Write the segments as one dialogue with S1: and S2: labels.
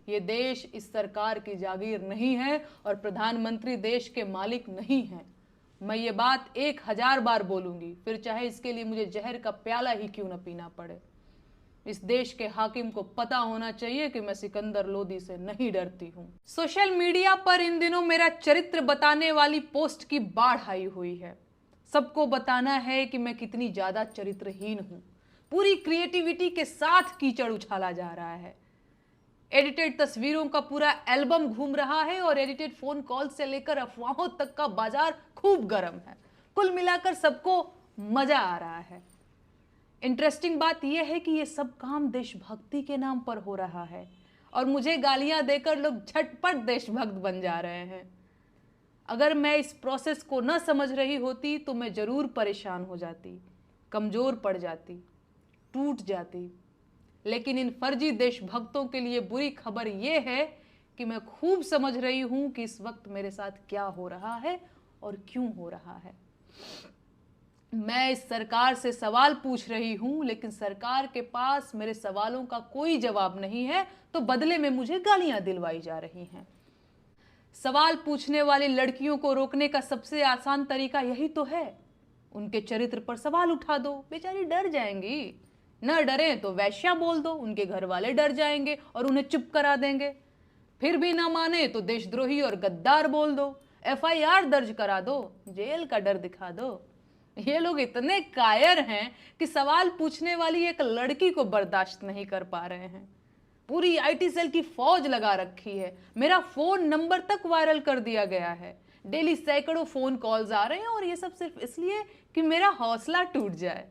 S1: ये देश इस सरकार की जागीर नहीं है और प्रधानमंत्री देश के मालिक नहीं हैं। मैं ये बात 1000 बार बोलूंगी, फिर चाहे इसके लिए मुझे जहर का प्याला ही क्यों न पीना पड़े। इस देश के हाकिम को पता होना चाहिए कि मैं सिकंदर लोदी से नहीं डरती हूं। सोशल मीडिया पर इन दिनों मेरा चरित्र बताने वाली पोस्ट की बाढ़ आई हुई है। सबको बताना है कि मैं कितनी ज्यादा चरित्रहीन हूं। पूरी क्रिएटिविटी के साथ कीचड़ उछाला जा रहा है। एडिटेड तस्वीरों का पूरा एल्बम घूम रहा है और एडिटेड फोन कॉल से लेकर अफवाहों तक का बाजार खूब गर्म है। कुल मिलाकर सबको मजा आ रहा है। इंटरेस्टिंग बात यह है कि यह सब काम देशभक्ति के नाम पर हो रहा है और मुझे गालियां देकर लोग झटपट देशभक्त बन जा रहे हैं। अगर मैं इस प्रोसेस को न समझ रही होती तो मैं जरूर परेशान हो जाती, कमजोर पड़ जाती, टूट जाती। लेकिन इन फर्जी देशभक्तों के लिए बुरी खबर यह है कि मैं खूब समझ रही हूं कि इस वक्त मेरे साथ क्या हो रहा है और क्यों हो रहा है। मैं इस सरकार से सवाल पूछ रही हूं, लेकिन सरकार के पास मेरे सवालों का कोई जवाब नहीं है, तो बदले में मुझे गालियां दिलवाई जा रही हैं। सवाल पूछने वाली लड़कियों को रोकने का सबसे आसान तरीका यही तो है, उनके चरित्र पर सवाल उठा दो, बेचारी डर जाएंगी। न डरें तो वैश्या बोल दो, उनके घर वाले डर जाएंगे और उन्हें चुप करा देंगे। फिर भी ना माने तो देशद्रोही और गद्दार बोल दो, FIR दर्ज करा दो, जेल का डर दिखा दो। ये लोग इतने कायर हैं कि सवाल पूछने वाली एक लड़की को बर्दाश्त नहीं कर पा रहे हैं। पूरी IT सेल की फौज लगा रखी है। मेरा फोन नंबर तक वायरल कर दिया गया है। डेली सैकड़ों फोन कॉल्स आ रहे हैं और ये सब सिर्फ इसलिए कि मेरा हौसला टूट जाए।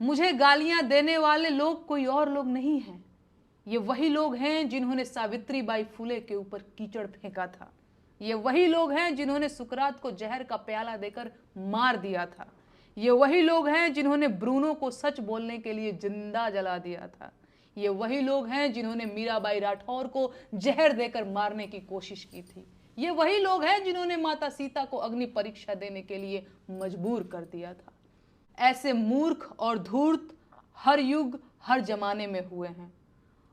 S1: मुझे गालियां देने वाले लोग कोई और लोग नहीं हैं। ये वही लोग हैं जिन्होंने सावित्रीबाई फुले के ऊपर कीचड़ फेंका था। ये वही लोग हैं जिन्होंने सुकरात को जहर का प्याला देकर मार दिया था। ये वही लोग हैं जिन्होंने ब्रूनो को सच बोलने के लिए जिंदा जला दिया था। ये वही लोग हैं जिन्होंने मीराबाई राठौर को जहर देकर मारने की कोशिश की थी। ये वही लोग हैं जिन्होंने माता सीता को अग्नि परीक्षा देने के लिए मजबूर कर दिया था। ऐसे मूर्ख और धूर्त हर युग हर जमाने में हुए हैं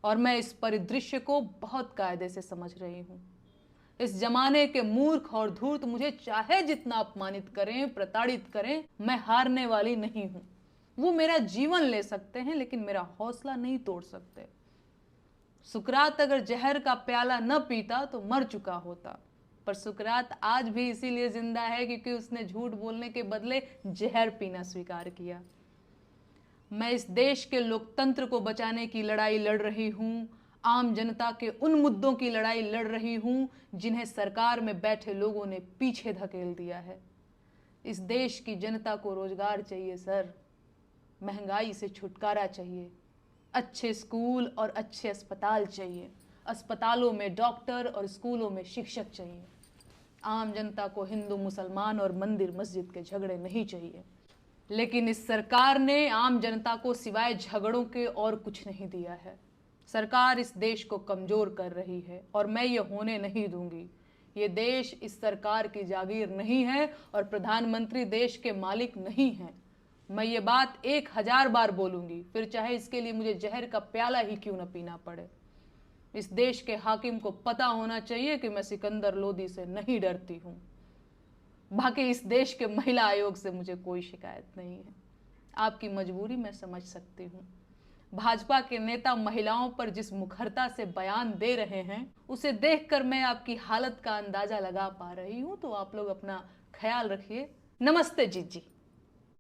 S1: और मैं इस परिदृश्य को बहुत कायदे से समझ रही हूं। इस जमाने के मूर्ख और धूर्त मुझे चाहे जितना अपमानित करें, प्रताड़ित करें, मैं हारने वाली नहीं हूं। वो मेरा जीवन ले सकते हैं लेकिन मेरा हौसला नहीं तोड़ सकते। सुकरात अगर जहर का प्याला न पीता तो मर चुका होता, पर सुकरात आज भी इसीलिए जिंदा है क्योंकि उसने झूठ बोलने के बदले जहर पीना स्वीकार किया। मैं इस देश के लोकतंत्र को बचाने की लड़ाई लड़ रही हूं। आम जनता के उन मुद्दों की लड़ाई लड़ रही हूं जिन्हें सरकार में बैठे लोगों ने पीछे धकेल दिया है। इस देश की जनता को रोजगार चाहिए सर, महंगाई से छुटकारा चाहिए, अच्छे स्कूल और अच्छे अस्पताल चाहिए, अस्पतालों में डॉक्टर और स्कूलों में शिक्षक चाहिए। आम जनता को हिंदू मुसलमान और मंदिर मस्जिद के झगड़े नहीं चाहिए। लेकिन इस सरकार ने आम जनता को सिवाय झगड़ों के और कुछ नहीं दिया है। सरकार इस देश को कमजोर कर रही है और मैं ये होने नहीं दूंगी। ये देश इस सरकार की जागीर नहीं है और प्रधानमंत्री देश के मालिक नहीं हैं। मैं ये बात 1000 बार बोलूंगी, फिर चाहे इसके लिए मुझे जहर का प्याला ही क्यों न पीना पड़े। इस देश के हाकिम को पता होना चाहिए कि मैं सिकंदर लोदी से नहीं डरती हूं। बाकी इस देश के महिला आयोग से मुझे कोई शिकायत नहीं है। आपकी मजबूरी मैं समझ सकती हूँ। भाजपा के नेता महिलाओं पर जिस मुखरता से बयान दे रहे हैं उसे देखकर मैं आपकी हालत का अंदाजा लगा पा रही हूँ। तो आप लोग अपना ख्याल रखिए। नमस्ते जीत जी।